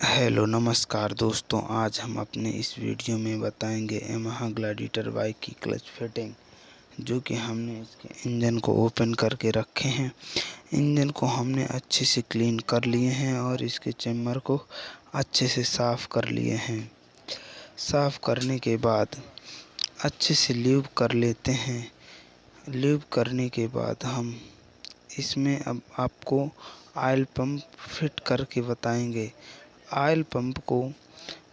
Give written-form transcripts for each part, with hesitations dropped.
Hello नमस्कार दोस्तों, आज हम अपने इस वीडियो में बताएंगे यामाहा ग्लैडिएटर बाइक की क्लच फिटिंग, जो कि हमने इसके इंजन को ओपन करके रखे हैं। इंजन को हमने अच्छे से क्लीन कर लिए हैं और इसके चेम्बर को अच्छे से साफ़ कर लिए हैं। साफ़ करने के बाद अच्छे से ल्यूब कर लेते हैं। ल्यूब करने के बाद हम इसमें अब आपको ऑयल पंप फिट करके बताएंगे। ऑयल पंप को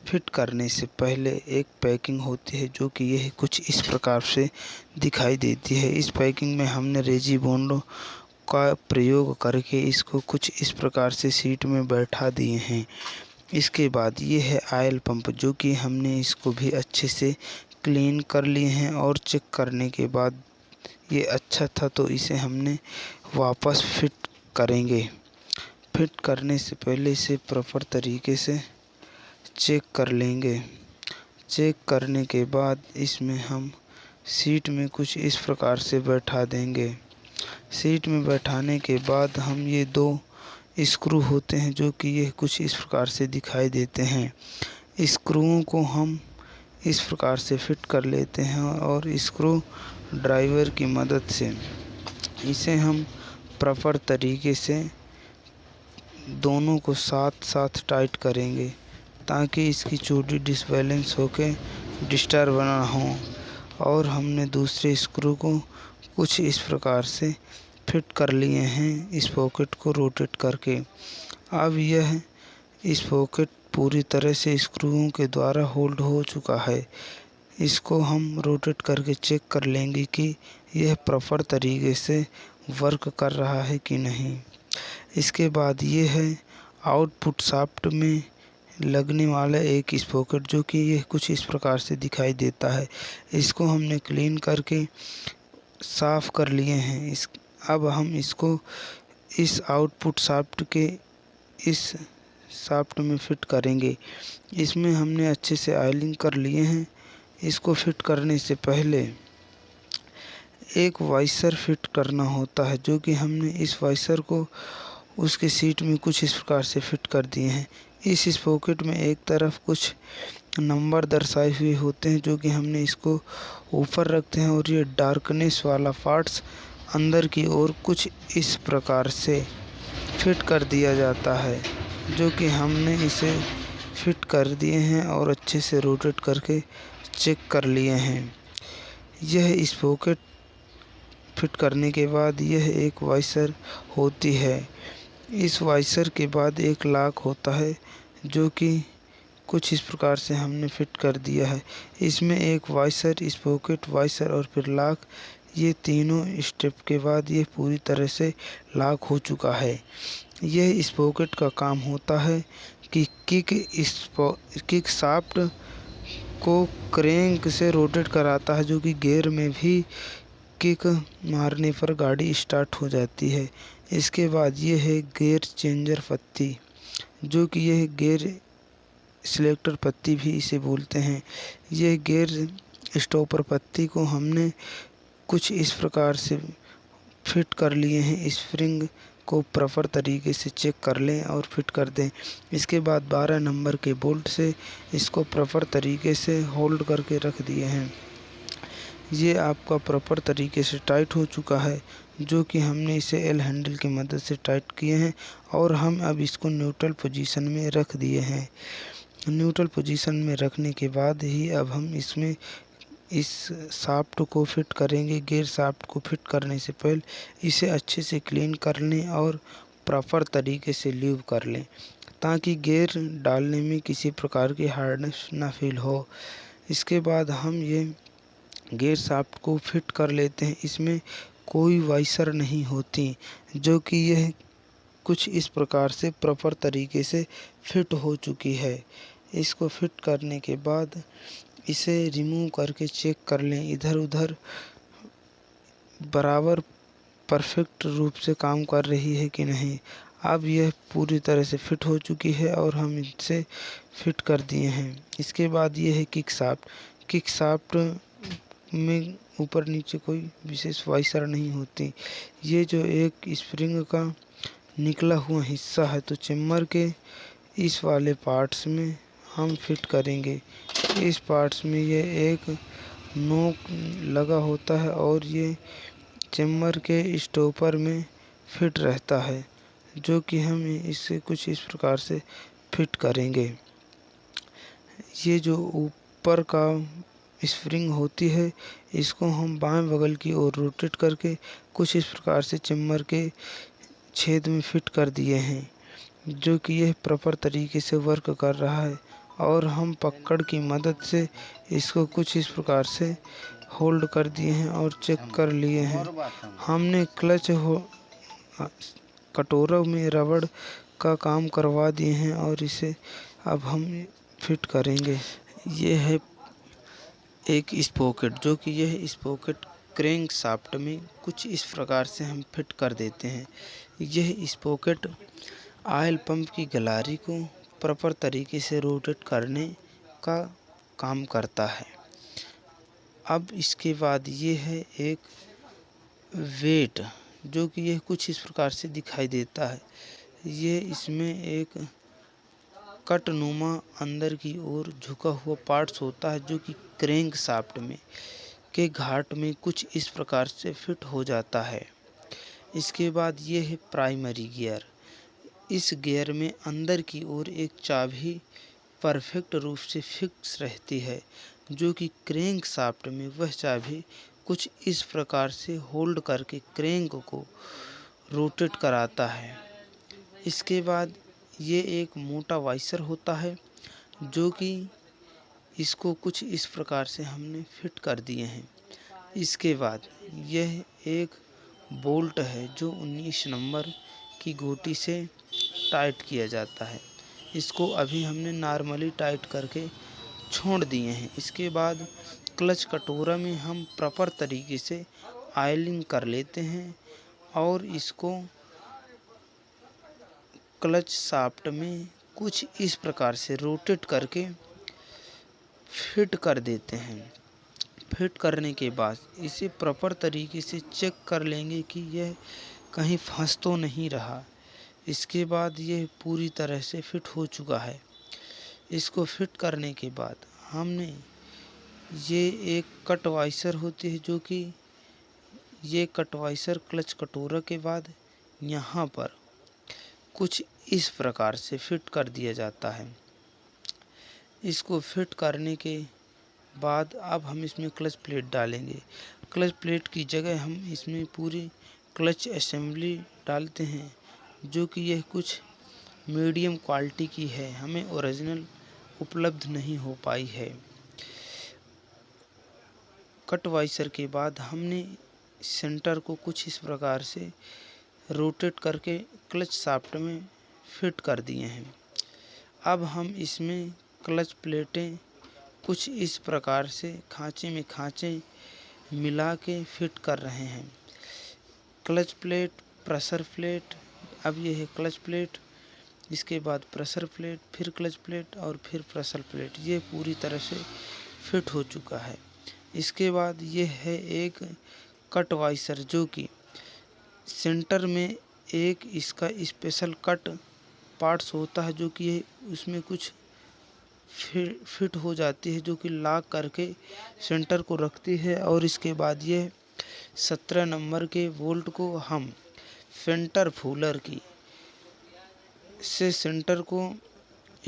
फिट करने से पहले एक पैकिंग होती है, जो कि यह कुछ इस प्रकार से दिखाई देती है। इस पैकिंग में हमने रेजिबोंड का प्रयोग करके इसको कुछ इस प्रकार से सीट में बैठा दिए हैं। इसके बाद ये है ऑयल पंप, जो कि हमने इसको भी अच्छे से क्लीन कर लिए हैं और चेक करने के बाद ये अच्छा था तो इसे हमने वापस फिट करेंगे। फिट करने से पहले इसे प्रॉपर तरीके से चेक कर लेंगे। चेक करने के बाद इसमें हम सीट में कुछ इस प्रकार से बैठा देंगे। सीट में बैठाने के बाद हम ये दो स्क्रू होते हैं, जो कि ये कुछ इस प्रकार से दिखाई देते हैं। स्क्रूओं को हम इस प्रकार से फिट कर लेते हैं और स्क्रू ड्राइवर की मदद से इसे हम प्रॉपर तरीके से दोनों को साथ साथ टाइट करेंगे, ताकि इसकी चूड़ी डिसबैलेंस होके डिस्टर्ब ना हो। और हमने दूसरे स्क्रू को कुछ इस प्रकार से फिट कर लिए हैं, इस पॉकेट को रोटेट करके। अब यह इस पॉकेट पूरी तरह से स्क्रूओं के द्वारा होल्ड हो चुका है। इसको हम रोटेट करके चेक कर लेंगे कि यह प्रॉपर तरीके से वर्क कर रहा है कि नहीं। इसके बाद ये है आउटपुट शाफ्ट में लगने वाला एक स्पॉकेट, जो कि यह कुछ इस प्रकार से दिखाई देता है। इसको हमने क्लीन करके साफ़ कर लिए हैं। अब हम इसको इस आउटपुट शाफ्ट के इस शाफ्ट में फिट करेंगे। इसमें हमने अच्छे से ऑयलिंग कर लिए हैं। इसको फिट करने से पहले एक वाइसर फिट करना होता है, जो कि हमने इस वाइसर को उसके सीट में कुछ इस प्रकार से फिट कर दिए हैं। इस पॉकेट में एक तरफ कुछ नंबर दर्शाए हुए होते हैं, जो कि हमने इसको ऊपर रखते हैं और ये डार्कनेस वाला पार्ट्स अंदर की ओर कुछ इस प्रकार से फिट कर दिया जाता है, जो कि हमने इसे फिट कर दिए हैं और अच्छे से रोटेट करके चेक कर लिए हैं। यह इस पॉकेट फिट करने के बाद यह एक वाइसर होती है। इस वाइसर के बाद एक लॉक होता है, जो कि कुछ इस प्रकार से हमने फिट कर दिया है। इसमें एक वाइसर, इस पॉकेट, वाइसर और फिर लॉक, ये तीनों स्टेप के बाद ये पूरी तरह से लॉक हो चुका है। यह इस पॉकेट का काम होता है कि किक शाफ्ट को क्रैंक से रोटेट कराता है, जो कि गियर में भी किक मारने पर गाड़ी स्टार्ट हो जाती है। इसके बाद ये है गियर चेंजर पत्ती, जो कि यह गियर सिलेक्टर पत्ती भी इसे बोलते हैं। यह गियर स्टॉपर पत्ती को हमने कुछ इस प्रकार से फिट कर लिए हैं। स्प्रिंग को प्रॉपर तरीके से चेक कर लें और फिट कर दें। इसके बाद 12 नंबर के बोल्ट से इसको प्रॉपर तरीके से होल्ड करके रख दिए हैं। ये आपका प्रॉपर तरीके से टाइट हो चुका है, जो कि हमने इसे एल हैंडल की मदद से टाइट किए हैं और हम अब इसको न्यूट्रल पोजीशन में रख दिए हैं। न्यूट्रल पोजीशन में रखने के बाद ही अब हम इसमें इस शाफ्ट को फिट करेंगे। गियर शाफ्ट को फिट करने से पहले इसे अच्छे से क्लीन कर लें और प्रॉपर तरीके से ल्यूब कर लें, ताकि गियर डालने में किसी प्रकार की हार्डनेस ना फील हो। इसके बाद हम ये गियर शाफ्ट को फिट कर लेते हैं। इसमें कोई वाइसर नहीं होती, जो कि यह कुछ इस प्रकार से प्रॉपर तरीके से फिट हो चुकी है। इसको फिट करने के बाद इसे रिमूव करके चेक कर लें, इधर उधर बराबर परफेक्ट रूप से काम कर रही है कि नहीं। अब यह पूरी तरह से फिट हो चुकी है और हम इसे फिट कर दिए हैं। इसके बाद ये है किक शाफ्ट। किक शाफ्ट में ऊपर नीचे कोई विशेष वाइसर नहीं होती। ये जो एक स्प्रिंग का निकला हुआ हिस्सा है, तो चेम्बर के इस वाले पार्ट्स में हम फिट करेंगे। इस पार्ट्स में ये एक नोक लगा होता है और ये चेम्बर के स्टॉपर में फिट रहता है, जो कि हम इसे कुछ इस प्रकार से फिट करेंगे। ये जो ऊपर का स्प्रिंग होती है, इसको हम बाएं बगल की ओर रोटेट करके कुछ इस प्रकार से चेम्बर के छेद में फिट कर दिए हैं, जो कि यह प्रॉपर तरीके से वर्क कर रहा है। और हम पकड़ की मदद से इसको कुछ इस प्रकार से होल्ड कर दिए हैं और चेक कर लिए हैं। हमने क्लच कटोरों में रबड़ का काम करवा दिए हैं और इसे अब हम फिट करेंगे। ये है एक स्पॉकेट, जो कि यह स्पॉकेट क्रैंक शाफ्ट में कुछ इस प्रकार से हम फिट कर देते हैं। यह स्पॉकेट ऑयल पंप की गलारी को प्रॉपर तरीके से रोटेट करने का काम करता है। अब इसके बाद ये है एक वेट, जो कि यह कुछ इस प्रकार से दिखाई देता है। ये इसमें एक कटनुमा अंदर की ओर झुका हुआ पार्ट्स होता है, जो कि क्रैंक शाफ्ट में के घाट में कुछ इस प्रकार से फिट हो जाता है। इसके बाद ये है प्राइमरी गियर। इस गियर में अंदर की ओर एक चाबी परफेक्ट रूप से फिक्स रहती है, जो कि क्रैंक शाफ्ट में वह चाबी कुछ इस प्रकार से होल्ड करके क्रैंक को रोटेट कराता है। इसके बाद ये एक मोटा वाइसर होता है, जो कि इसको कुछ इस प्रकार से हमने फिट कर दिए हैं। इसके बाद यह एक बोल्ट है, जो 19 नंबर की गोटी से टाइट किया जाता है। इसको अभी हमने नॉर्मली टाइट करके छोड़ दिए हैं। इसके बाद क्लच कटोरा में हम प्रॉपर तरीके से ऑयलिंग कर लेते हैं और इसको क्लच शाफ्ट में कुछ इस प्रकार से रोटेट करके फिट कर देते हैं। फिट करने के बाद इसे प्रॉपर तरीके से चेक कर लेंगे कि यह कहीं फंस तो नहीं रहा। इसके बाद यह पूरी तरह से फिट हो चुका है। इसको फिट करने के बाद हमने ये एक कट वाइसर होती है, जो कि ये कट वाइसर क्लच कटोरा के बाद यहाँ पर कुछ इस प्रकार से फिट कर दिया जाता है। इसको फिट करने के बाद अब हम इसमें क्लच प्लेट डालेंगे। क्लच प्लेट की जगह हम इसमें पूरी क्लच असेंबली डालते हैं, जो कि यह कुछ मीडियम क्वालिटी की है, हमें ओरिजिनल उपलब्ध नहीं हो पाई है। कट वाइसर के बाद हमने सेंटर को कुछ इस प्रकार से रोटेट करके क्लच शाफ्ट में फिट कर दिए हैं। अब हम इसमें क्लच प्लेटें कुछ इस प्रकार से खांचे में खांचे मिला के फिट कर रहे हैं। क्लच प्लेट, प्रेशर प्लेट, अब ये है क्लच प्लेट, इसके बाद प्रेशर प्लेट, फिर क्लच प्लेट और फिर प्रेशर प्लेट। ये पूरी तरह से फिट हो चुका है। इसके बाद ये है एक कट वाइसर, जो कि सेंटर में एक इसका स्पेशल कट पार्ट्स होता है, जो कि उसमें कुछ फिट हो जाती है, जो कि लॉक करके सेंटर को रखती है। और इसके बाद ये 17 नंबर के बोल्ट को हम फेंटर फूलर की से सेंटर को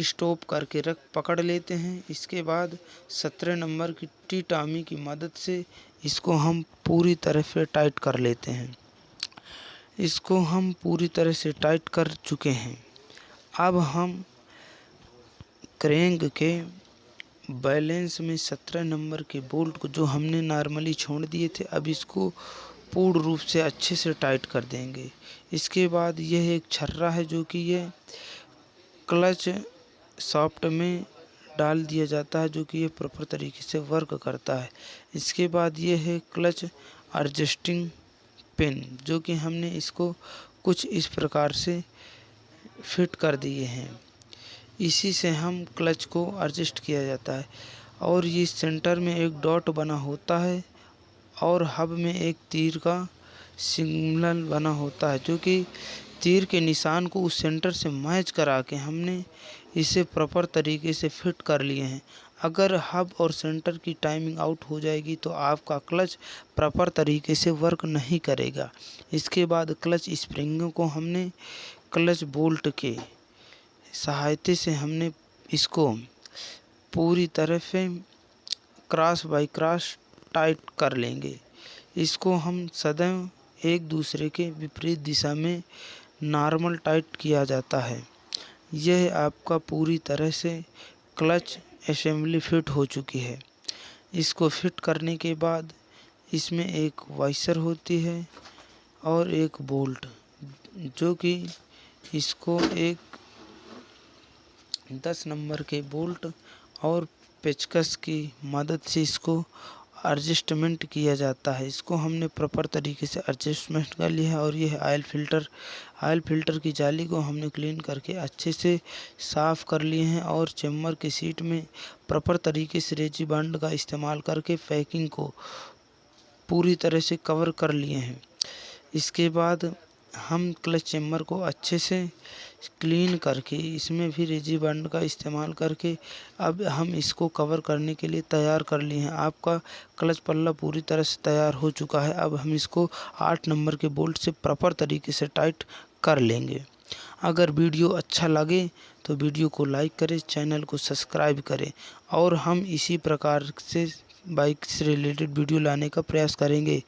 स्टॉप करके पकड़ लेते हैं। इसके बाद 17 नंबर की टी टामी की मदद से इसको हम पूरी तरह से टाइट कर लेते हैं। इसको हम पूरी तरह से टाइट कर चुके हैं। अब हम क्रैंक के बैलेंस में 17 नंबर के बोल्ट को, जो हमने नॉर्मली छोड़ दिए थे, अब इसको पूर्ण रूप से अच्छे से टाइट कर देंगे। इसके बाद यह एक छर्रा है, जो कि ये क्लच शाफ्ट में डाल दिया जाता है, जो कि ये प्रॉपर तरीके से वर्क करता है। इसके बाद ये है क्लच एडजस्टिंग पिन, जो कि हमने इसको कुछ इस प्रकार से फिट कर दिए हैं। इसी से हम क्लच को एडजस्ट किया जाता है। और ये सेंटर में एक डॉट बना होता है और हब में एक तीर का सिग्नल बना होता है, जो कि तीर के निशान को उस सेंटर से मैच करा के हमने इसे प्रॉपर तरीके से फिट कर लिए हैं। अगर हब और सेंटर की टाइमिंग आउट हो जाएगी तो आपका क्लच प्रॉपर तरीके से वर्क नहीं करेगा। इसके बाद क्लच स्प्रिंगों को हमने क्लच बोल्ट के सहायता से हमने इसको पूरी तरह से क्रॉस बाय क्रॉस टाइट कर लेंगे। इसको हम सदैव एक दूसरे के विपरीत दिशा में नॉर्मल टाइट किया जाता है। यह आपका पूरी तरह से क्लच असेंबली फिट हो चुकी है। इसको फिट करने के बाद इसमें एक वाइसर होती है और एक बोल्ट, जो कि इसको एक 10 नंबर के बोल्ट और पेचकस की मदद से इसको एडजस्टमेंट किया जाता है। इसको हमने प्रॉपर तरीके से एडजस्टमेंट कर लिया है। और यह ऑयल फिल्टर की जाली को हमने क्लीन करके अच्छे से साफ़ कर लिए हैं और चेम्बर की सीट में प्रॉपर तरीके से रेजी बैंड का इस्तेमाल करके पैकिंग को पूरी तरह से कवर कर लिए हैं। इसके बाद हम क्लच चेम्बर को अच्छे से क्लीन करके इसमें भी रेजी बैंड का इस्तेमाल करके अब हम इसको कवर करने के लिए तैयार कर लिए हैं। आपका क्लच पल्ला पूरी तरह से तैयार हो चुका है। अब हम इसको 8 नंबर के बोल्ट से प्रॉपर तरीके से टाइट कर लेंगे। अगर वीडियो अच्छा लगे तो वीडियो को लाइक करें, चैनल को सब्सक्राइब करें और हम इसी प्रकार से बाइक से रिलेटेड वीडियो लाने का प्रयास करेंगे।